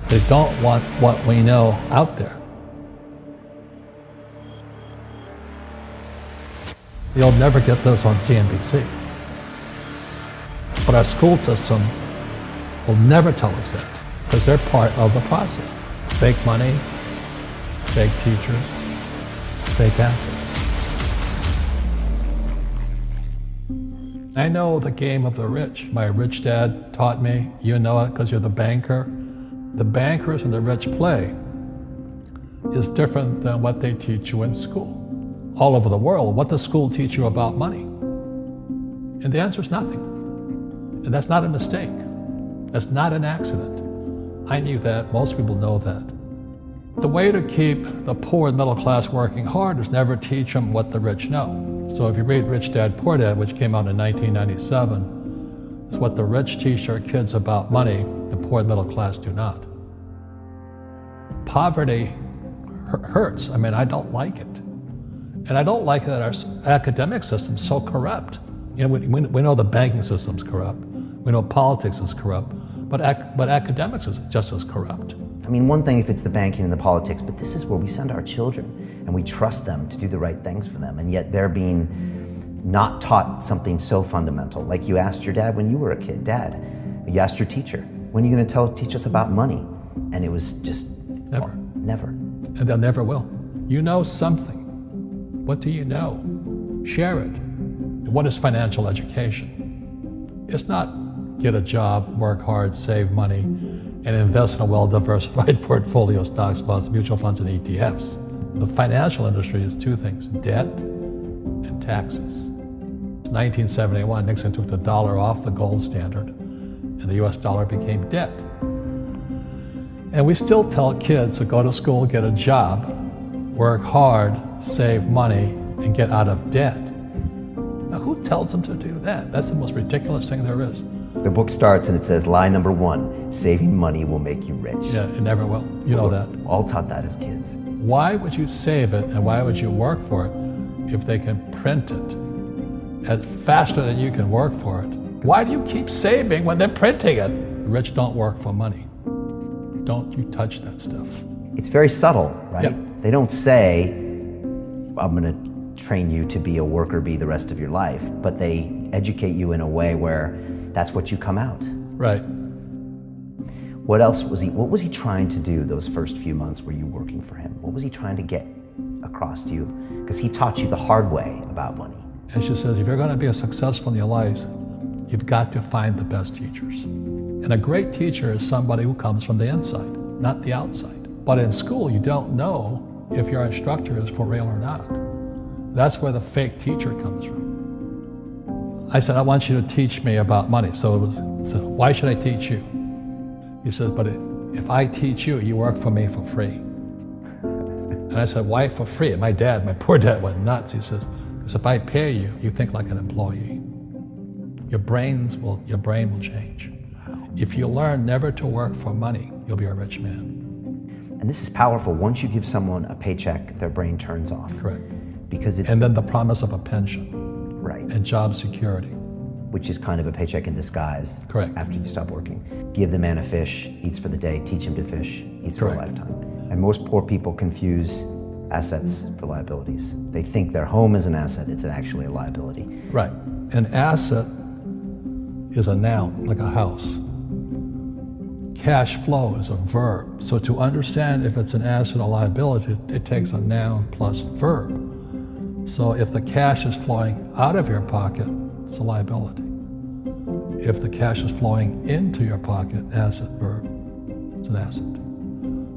They don't want what we know out there. You'll never get this on CNBC. But our school system will never tell us that, because they're part of the process. Fake money, fake teachers, fake assets. I know the game of the rich. My rich dad taught me. You know it because you're the banker. The bankers and the rich play is different than what they teach you in school. All over the world, what does school teach you about money? And the answer is nothing. And that's not a mistake. That's not an accident. I knew that. Most people know that. The way to keep the poor and middle class working hard is never teach them what the rich know. So if you read Rich Dad, Poor Dad, which came out in 1997, it's what the rich teach their kids about money, the poor and middle class do not. Poverty hurts. I mean, I don't like it. And I don't like that our academic system's so corrupt. You know, we know the banking system's corrupt. We know politics is corrupt. But academics is just as corrupt. I mean, one thing if it's the banking and the politics, but this is where we send our children and we trust them to do the right things for them, and yet they're being not taught something so fundamental. Like you asked your dad when you were a kid, Dad, you asked your teacher, when are you going to teach us about money? And it was just never. Well, never. And they'll never will. You know something. What do you know? Share it. What is financial education? It's not get a job, work hard, save money, and invest in a well-diversified portfolio of stocks, bonds, mutual funds, and ETFs. The financial industry is two things, debt and taxes. In 1971, Nixon took the dollar off the gold standard, and the US dollar became debt. And we still tell kids to go to school, get a job, work hard, save money, and get out of debt. Now, who tells them to do that? That's the most ridiculous thing there is. The book starts and it says, lie number 1, saving money will make you rich. Yeah, it never will. You know that. All taught that as kids. Why would you save it and why would you work for it if they can print it faster than you can work for it? Why do you keep saving when they're printing it? The rich don't work for money. Don't you touch that stuff. It's very subtle, right? Yep. They don't say, I'm going to train you to be a worker bee the rest of your life, but they educate you in a way where that's what you come out. Right. What was he trying to do those first few months were you working for him? What was he trying to get across to you? Because he taught you the hard way about money. And she says, if you're going to be successful in your life, you've got to find the best teachers. And a great teacher is somebody who comes from the inside, not the outside. But in school, you don't know if your instructor is for real or not. That's where the fake teacher comes from. I said, I want you to teach me about money. So why should I teach you? He said, but if I teach you, you work for me for free. And I said, why for free? And my poor dad went nuts. He says, because if I pay you, you think like an employee. Your brain will change. If you learn never to work for money, you'll be a rich man. And this is powerful. Once you give someone a paycheck, their brain turns off. Correct. Because it's... And then the promise of a pension. Right. And job security. Which is kind of a paycheck in disguise. Correct. After you stop working. Give the man a fish, eats for the day, teach him to fish, eats for a lifetime. And most poor people confuse assets for liabilities. They think their home is an asset, it's actually a liability. Right. An asset is a noun, like a house. Cash flow is a verb. So to understand if it's an asset or liability, it takes a noun plus verb. So if the cash is flowing out of your pocket, it's a liability. If the cash is flowing into your pocket, asset, verb, it's an asset.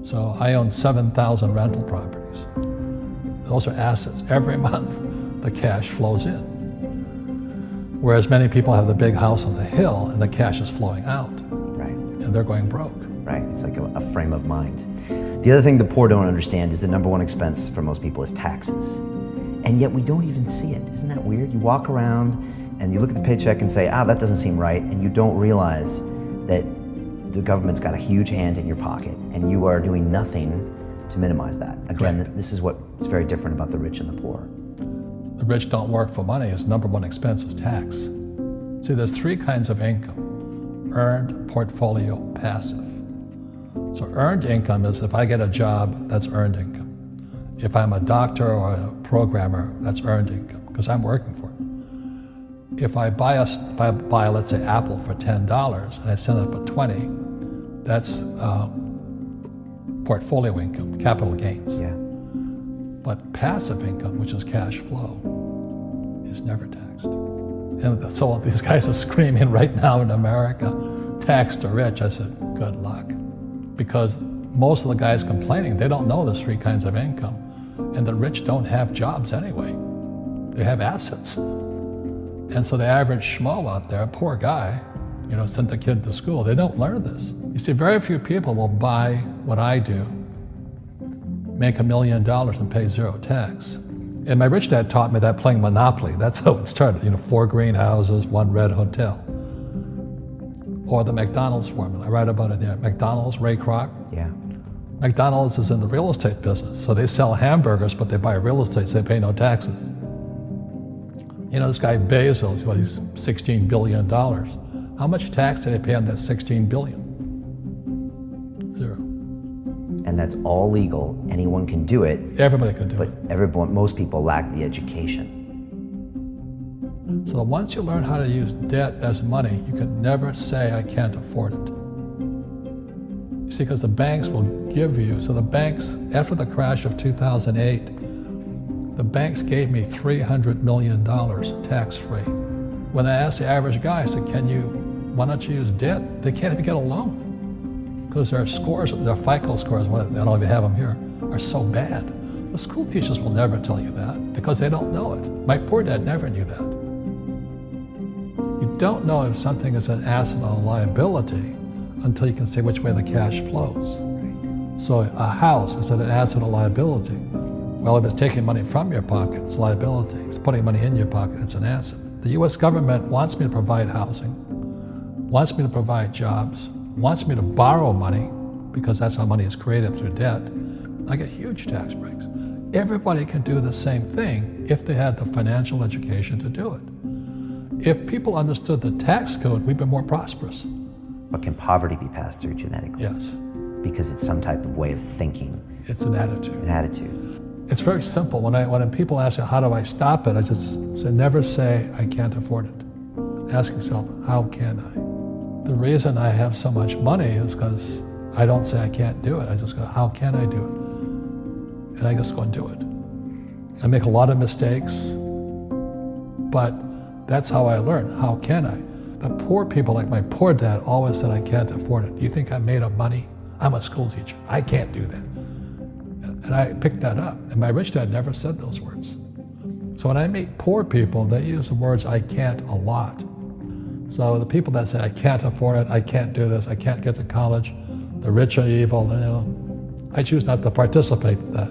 So I own 7,000 rental properties. Those are assets. Every month, the cash flows in. Whereas many people have the big house on the hill and the cash is flowing out. Right. And they're going broke. Right, it's like a frame of mind. The other thing the poor don't understand is the number 1 expense for most people is taxes. And yet we don't even see it. Isn't that weird? You walk around and you look at the paycheck and say, that doesn't seem right, and you don't realize that the government's got a huge hand in your pocket and you are doing nothing to minimize that. Again, this is what's very different about the rich and the poor. The rich don't work for money. His number 1 expense is tax. See, there's 3 kinds of income: earned, portfolio, passive. So earned income is if I get a job, that's earned income. If I'm a doctor or a programmer, that's earned income because I'm working for it. If I buy, let's say, Apple for $10 and I sell it for 20, that's portfolio income, capital gains. Yeah. But passive income, which is cash flow, is never taxed. And so these guys are screaming right now in America, tax the rich. I said, good luck. Because most of the guys complaining, they don't know there's three kinds of income. And the rich don't have jobs anyway. They have assets. And so the average schmo out there, poor guy, sent the kid to school. They don't learn this. You see, very few people will buy what I do, make $1 million and pay zero tax. And my rich dad taught me that playing Monopoly. That's how it started. 4 greenhouses, 1 red hotel. Or the McDonald's formula. I write about it here. McDonald's, Ray Kroc. Yeah. McDonald's is in the real estate business. So they sell hamburgers, but they buy real estate, so they pay no taxes. This guy Bezos, he's $16 billion. How much tax did they pay on that $16 billion? Zero. And that's all legal. Anyone can do it. Everybody can do it. But most people lack the education. So once you learn how to use debt as money, you can never say, I can't afford it. You see, because the banks will give you, so the banks, after the crash of 2008, the banks gave me $300 million tax-free. When I asked the average guy, I said, why don't you use debt? They can't even get a loan. Because their scores, their FICO scores, I don't know if you have them here, are so bad. The school teachers will never tell you that because they don't know it. My poor dad never knew that. You don't know if something is an asset or a liability until you can see which way the cash flows. So a house, is it an asset or liability? Well, if it's taking money from your pocket, it's liability. If it's putting money in your pocket, it's an asset. The US government wants me to provide housing, wants me to provide jobs, wants me to borrow money because that's how money is created through debt. I get huge tax breaks. Everybody can do the same thing if they had the financial education to do it. If people understood the tax code, we'd be more prosperous. But can poverty be passed through genetically? Yes. Because it's some type of way of thinking. It's an attitude. An attitude. It's very simple. When people ask me, how do I stop it? I just say, never say, I can't afford it. Ask yourself, how can I? The reason I have so much money is because I don't say I can't do it. I just go, how can I do it? And I just go and do it. I make a lot of mistakes, but that's how I learn. How can I? The poor people, like my poor dad, always said, I can't afford it. Do you think I'm made of money? I'm a school teacher. I can't do that. And I picked that up. And my rich dad never said those words. So when I meet poor people, they use the words I can't a lot. So the people that say, I can't afford it, I can't do this, I can't get to college, the rich are evil, I choose not to participate in that.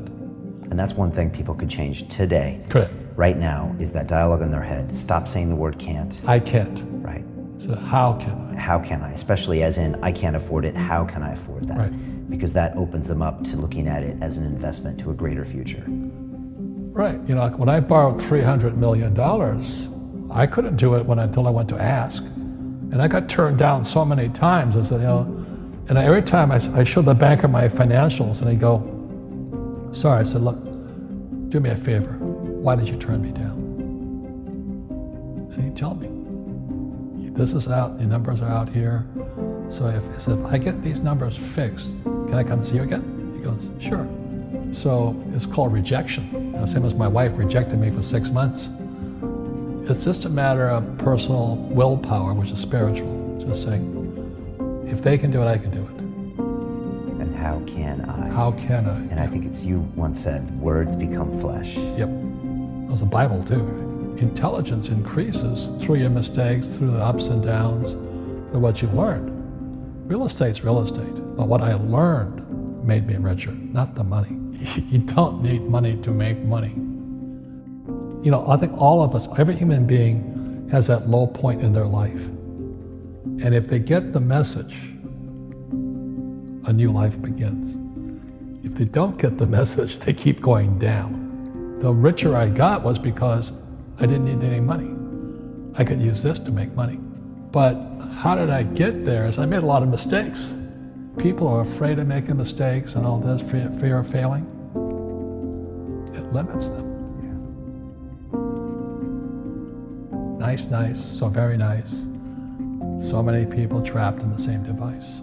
And that's one thing people could change today. Correct. Right now is that dialogue in their head. Stop saying the word can't. I can't. Right. So how can I? How can I? Especially as in, I can't afford it, how can I afford that? Right. Because that opens them up to looking at it as an investment to a greater future. Right. When I borrowed $300 million, I couldn't do it until I went to ask. And I got turned down so many times. I said, and every time I showed the banker my financials and he'd go, sorry. I said, look, do me a favor. Why did you turn me down? And he'd tell me, this is out, the numbers are out here. So if I get these numbers fixed, can I come see you again? He goes, sure. So it's called rejection. Same as my wife rejected me for 6 months. It's just a matter of personal willpower, which is spiritual. Just saying, if they can do it, I can do it. And how can I? How can I? And I think it's you once said, words become flesh. Yep. That was the Bible too. Right? Intelligence increases through your mistakes, through the ups and downs, through what you learned. Real estate's real estate, but what I learned made me richer, not the money. You don't need money to make money. I think all of us, every human being has that low point in their life. And if they get the message, a new life begins. If they don't get the message, they keep going down. The richer I got was because I didn't need any money. I could use this to make money. But how did I get there? Is I made a lot of mistakes. people are afraid of making mistakes and all this, fear of failing, it limits them. Nice, so very nice. So many people trapped in the same device.